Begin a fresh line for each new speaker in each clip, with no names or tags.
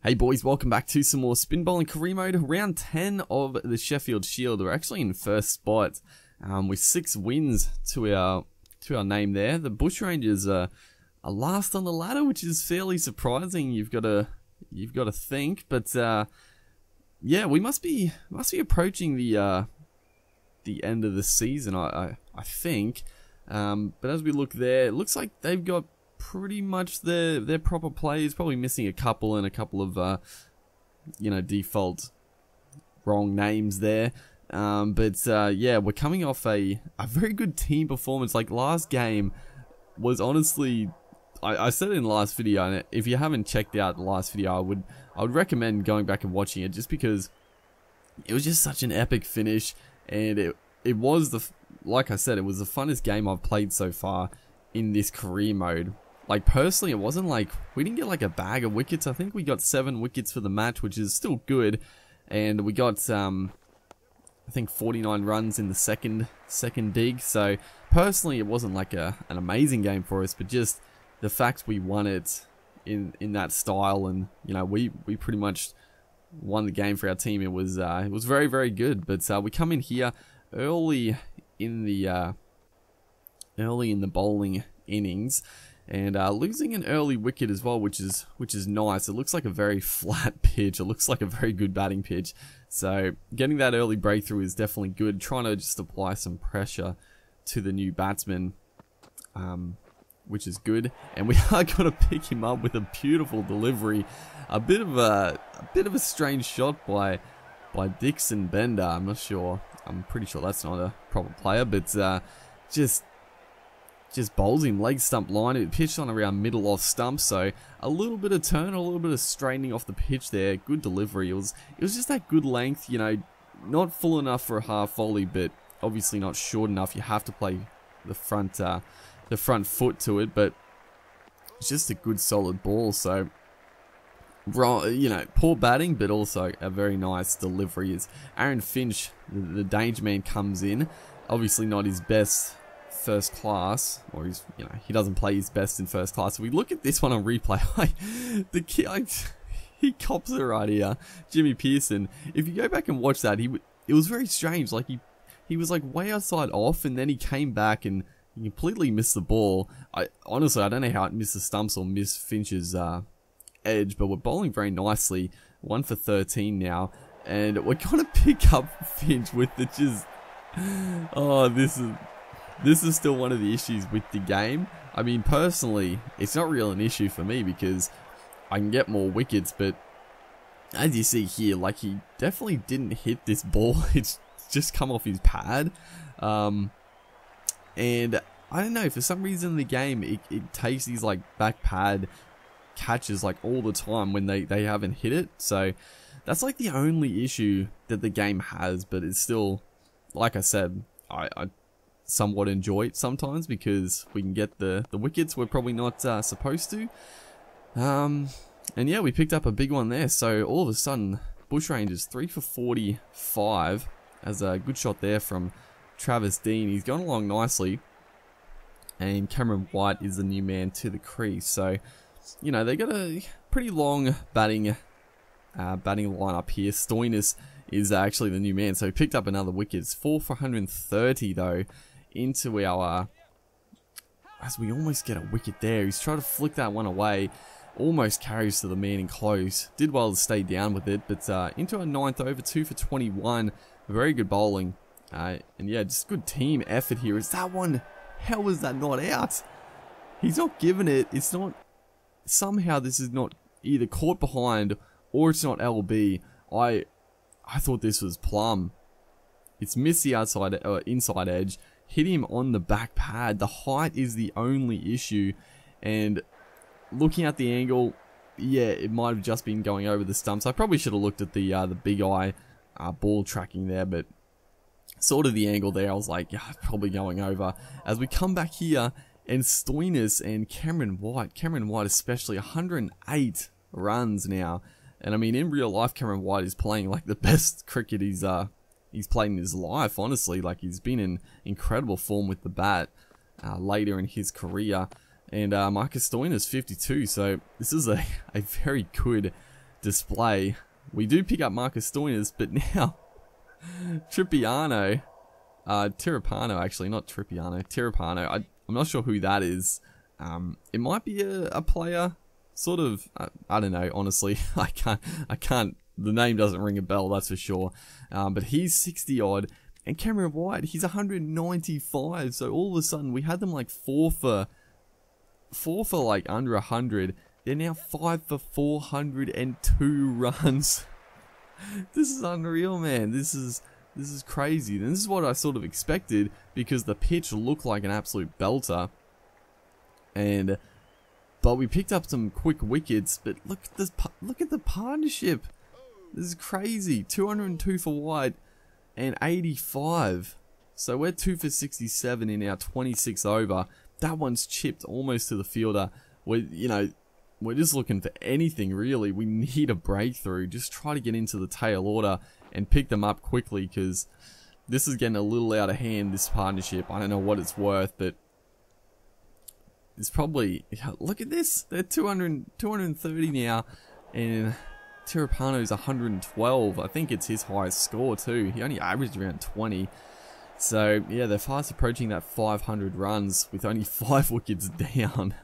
Hey boys, welcome back to some more spin bowling career mode. Round 10 of the Sheffield Shield. We're actually in first spot with 6 wins to our name there. The Bushrangers are last on the ladder, which is fairly surprising. You've got to think, but yeah, we must be approaching the end of the season. I think, but as we look there, it looks like they've got pretty much their proper players, probably missing a couple of default wrong names there, but yeah, we're coming off a very good team performance. Like last game was honestly, I said it in the last video, and if you haven't checked out the last video, I would recommend going back and watching it, just because it was just such an epic finish, and it was like I said, it was the funnest game I've played so far in this career mode. Like personally, it wasn't like we didn't get like a bag of wickets. I think we got 7 wickets for the match, which is still good, and we got I think 49 runs in the second dig. So personally, it wasn't like an amazing game for us, but just the fact we won it in that style, and we pretty much won the game for our team. It was very, very good. But we come in here early in the bowling innings, and losing an early wicket as well, which is nice. It looks like a very flat pitch. It looks like a very good batting pitch. So getting that early breakthrough is definitely good. Trying to just apply some pressure to the new batsman, which is good. And we are going to pick him up with a beautiful delivery. A bit of a strange shot by Dixon Bender. I'm not sure. I'm pretty sure that's not a proper player, but just bowls him leg stump line. It pitched on around middle off stump, so a little bit of turn, a little bit of straightening off the pitch there. Good delivery. It was just that good length, not full enough for a half volley, but obviously not short enough. You have to play the front foot to it, but it's just a good solid ball. So poor batting, but also a very nice delivery. As Aaron Finch, the danger man, comes in. Obviously not his best first class, or he doesn't play his best in first class. So we look at this one on replay. The kid, he cops it right here, Jimmy Pearson. If you go back and watch that, it was very strange. Like he was like way outside off, and then he came back and he completely missed the ball. Honestly, I don't know how it missed the stumps or missed Finch's edge, but we're bowling very nicely. 1 for 13 now, and we're gonna pick up Finch with the this is still one of the issues with the game. I mean, personally, it's not really an issue for me because I can get more wickets, but as you see here, like, he definitely didn't hit this ball. It's just come off his pad, and I don't know, for some reason in the game it takes these like back pad catches like all the time when they haven't hit it. So that's like the only issue that the game has, but it's still, like I said, I somewhat enjoy it sometimes because we can get the wickets we're probably not supposed to. And yeah, we picked up a big one there. So all of a sudden, Bushrangers 3 for 45 as a good shot there from Travis Dean. He's gone along nicely, and Cameron White is the new man to the crease. So they got a pretty long batting lineup here. Stoinis is actually the new man, so he picked up another wicket. It's 4 for 130 though into our, as we almost get a wicket there. He's trying to flick that one away, almost carries to the man in close. Did well to stay down with it, but into our 9th over, 2 for 21. Very good bowling, and yeah, just good team effort here. Is that one, how was that not out? He's not giving it. It's not, somehow this is not either caught behind or it's not LB. I thought this was plum. It's missed the inside edge, hit him on the back pad. The height is the only issue, and looking at the angle, yeah, it might have just been going over the stumps. I probably should have looked at the big eye ball tracking there, but sort of the angle there, I was like, yeah, probably going over. As we come back here, and Stoinis and Cameron White especially, 108 runs now. And I mean, in real life, Cameron White is playing like the best cricket he's played in his life, honestly. Like, he's been in incredible form with the bat later in his career. And Marcus Stoinis 52, so this is a very good display. We do pick up Marcus Stoinis, but now Tirapano, actually, not Tirapano. I'm not sure who that is. It might be a player, sort of. I don't know. Honestly, I can't. The name doesn't ring a bell, that's for sure. But he's 60 odd, and Cameron White, he's 195. So all of a sudden, we had them like four for like under 100. They're now 5 for 402 runs. This is unreal, man. This is crazy. And this is what I sort of expected, because the pitch looked like an absolute belter. But we picked up some quick wickets. But look at this. Look at the partnership. This is crazy. 202 for White and 85. So we're 2 for 67 in our 26 over. That one's chipped almost to the fielder. We're just looking for anything, really. We need a breakthrough. Just try to get into the tail order and pick them up quickly, because this is getting a little out of hand, this partnership. I don't know what it's worth, but it's probably... Look at this. They're 230 now, and Tirapano's 112. I think it's his highest score, too. He only averaged around 20. So, yeah, they're fast approaching that 500 runs with only 5 wickets down.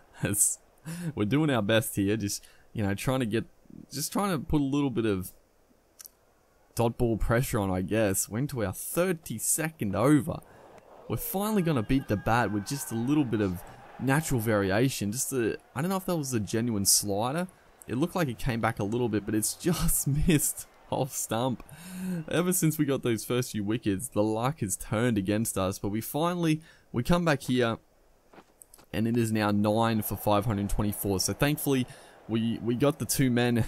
We're doing our best here, just trying to put a little bit of dot ball pressure on, I guess. We're into our 32nd over. We're finally going to beat the bat with just a little bit of natural variation. I don't know if that was a genuine slider. It looked like it came back a little bit, but it's just missed off stump. Ever since we got those first few wickets, the luck has turned against us, but we come back here, and it is now 9 for 524. So thankfully, we got the two men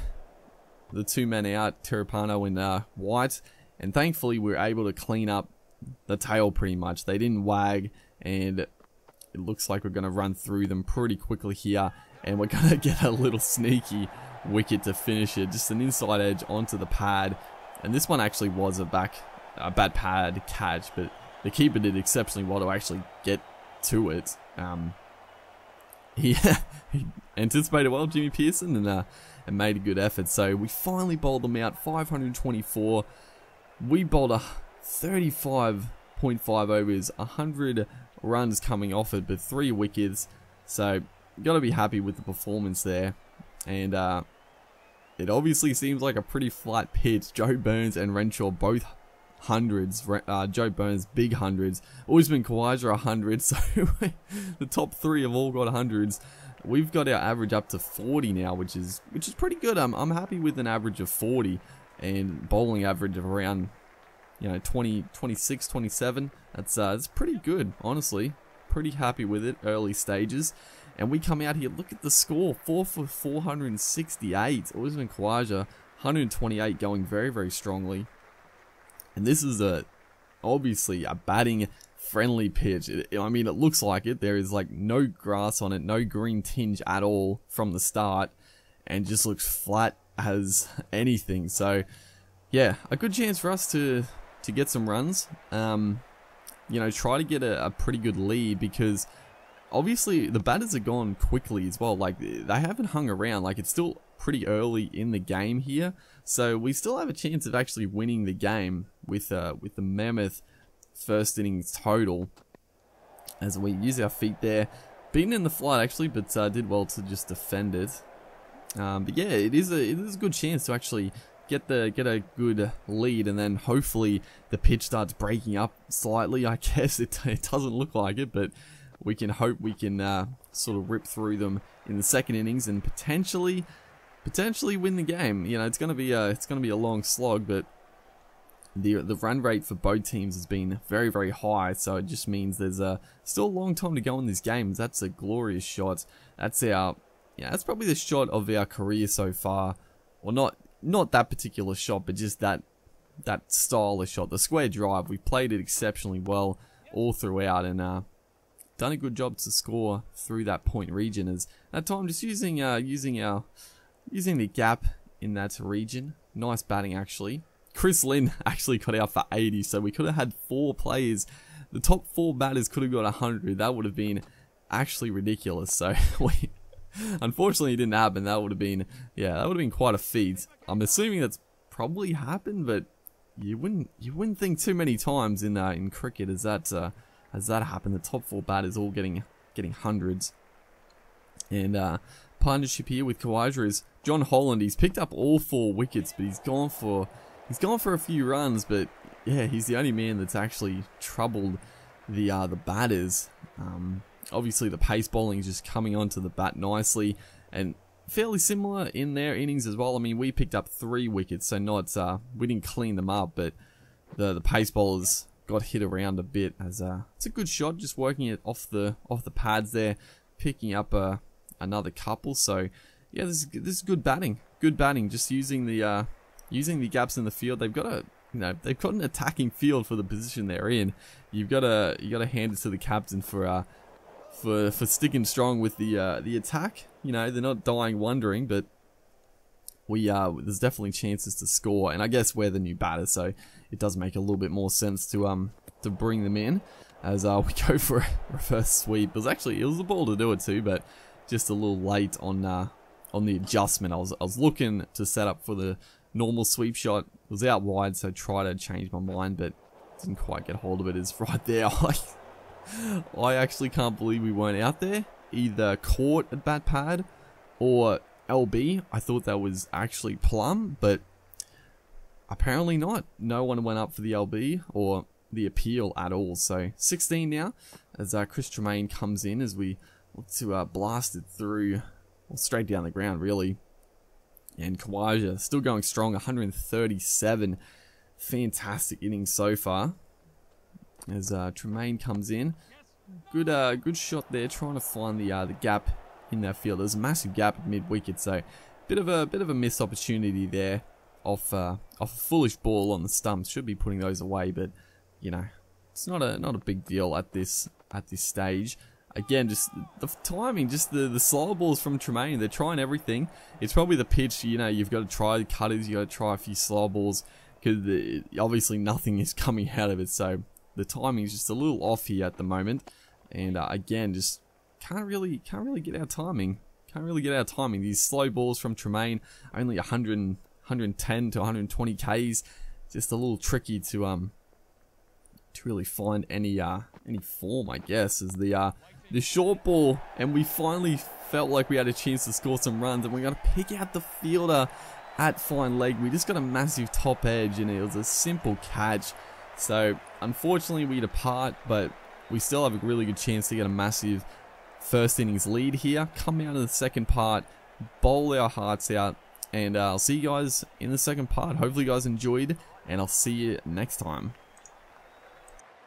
out, Tirapano and White, and thankfully we were able to clean up the tail pretty much. They didn't wag, and it looks like we're going to run through them pretty quickly here, and we're going to get a little sneaky wicket to finish it. Just an inside edge onto the pad, and this one actually was a bad pad catch, but the keeper did exceptionally well to actually get to it. He anticipated well, Jimmy Pearson, and made a good effort. So we finally bowled them out, 524. We bowled a 35.5 overs, 100 runs coming off it, but 3 wickets. So got to be happy with the performance there. And it obviously seems like a pretty flat pitch. Joe Burns and Renshaw both hundreds. Joe Burns big hundreds. Usman Khawaja 100. So the top 3 have all got hundreds. We've got our average up to 40 now, which is pretty good. I'm happy with an average of 40, and bowling average of around 20, 26, 27. That's pretty good, honestly. Pretty happy with it early stages. And we come out here, look at the score, 4 for 468. Usman Khawaja 128, going very, very strongly. And this is obviously a batting friendly pitch. It looks like it. There is like no grass on it, no green tinge at all from the start, and just looks flat as anything. So yeah, a good chance for us to get some runs. Try to get a pretty good lead, because obviously the batters are gone quickly as well. Like, they haven't hung around. Like, it's still pretty early in the game here, so we still have a chance of actually winning the game with the mammoth first innings total, as we use our feet there. Beaten in the flight actually, but did well to just defend it. But yeah, it is a good chance to actually get a good lead, and then hopefully the pitch starts breaking up slightly. I guess it doesn't look like it, but we can hope we can sort of rip through them in the second innings and potentially win the game. It's gonna be a long slog, but the run rate for both teams has been very, very high, so it just means there's still a long time to go in this game. That's a glorious shot. That's probably the shot of our career so far. Well, not that particular shot, but just that style of shot. The square drive, we played it exceptionally well all throughout, and done a good job to score through that point region. As that time, just using the gap in that region. Nice batting actually. Chris Lynn actually got out for 80, so we could have had 4 players. The top 4 batters could have got 100. That would have been actually ridiculous. So Unfortunately, it didn't happen. That would have been, yeah, that would have been quite a feat. I'm assuming that's probably happened, but you wouldn't think too many times in cricket as that happened. The top 4 batters all getting hundreds. And partnership here with Kawaja is John Holland. He's picked up all 4 wickets, but he's gone for a few runs. But yeah, he's the only man that's actually troubled the batters. Obviously, the pace bowling is just coming onto the bat nicely, and fairly similar in their innings as well. I mean, we picked up 3 wickets, so not we didn't clean them up, but the pace bowlers got hit around a bit. As it's a good shot, just working it off the pads there, picking up another couple. So yeah, this is good batting. Good batting. Just using the gaps in the field. They've got they've got an attacking field for the position they're in. You got to hand it to the captain for sticking strong with the attack. You know, they're not dying wondering, but there's definitely chances to score, and I guess we're the new batter, so it does make a little bit more sense to bring them in as we go for a reverse sweep. It was a ball to do it too, but just a little late on the adjustment. I was looking to set up for the normal sweep shot. It was out wide, so try to change my mind, but didn't quite get hold of it. It's right there. I actually can't believe we weren't out there, either caught at bat pad or LB. I thought that was actually plum, but apparently not. No one went up for the LB or the appeal at all. So 16 now as Chris Tremaine comes in as we look to blast it through, well, straight down the ground really. And Kawaja still going strong, 137. Fantastic innings so far. As Tremaine comes in, good shot there, trying to find the gap in that field. There's a massive gap at mid wicket, so bit of a missed opportunity there off a foolish ball on the stumps. Should be putting those away, but you know, it's not a big deal at this stage. Again, just the timing, just the slower balls from Tremaine. They're trying everything. It's probably the pitch. You know, you've got to try the cutters. You got to try a few slower balls because obviously nothing is coming out of it. So the timing is just a little off here at the moment, and again, just can't really get our timing. Can't really get our timing. These slow balls from Tremaine, only 110 to 120 Ks, just a little tricky to really find any form, I guess. As the short ball, and we finally felt like we had a chance to score some runs, and we got to pick out the fielder at fine leg. We just got a massive top edge, and it was a simple catch. So unfortunately we depart, but we still have a really good chance to get a massive first innings lead here. Come out of the second part, bowl our hearts out, and I'll see you guys in the second part. Hopefully you guys enjoyed, and I'll see you next time.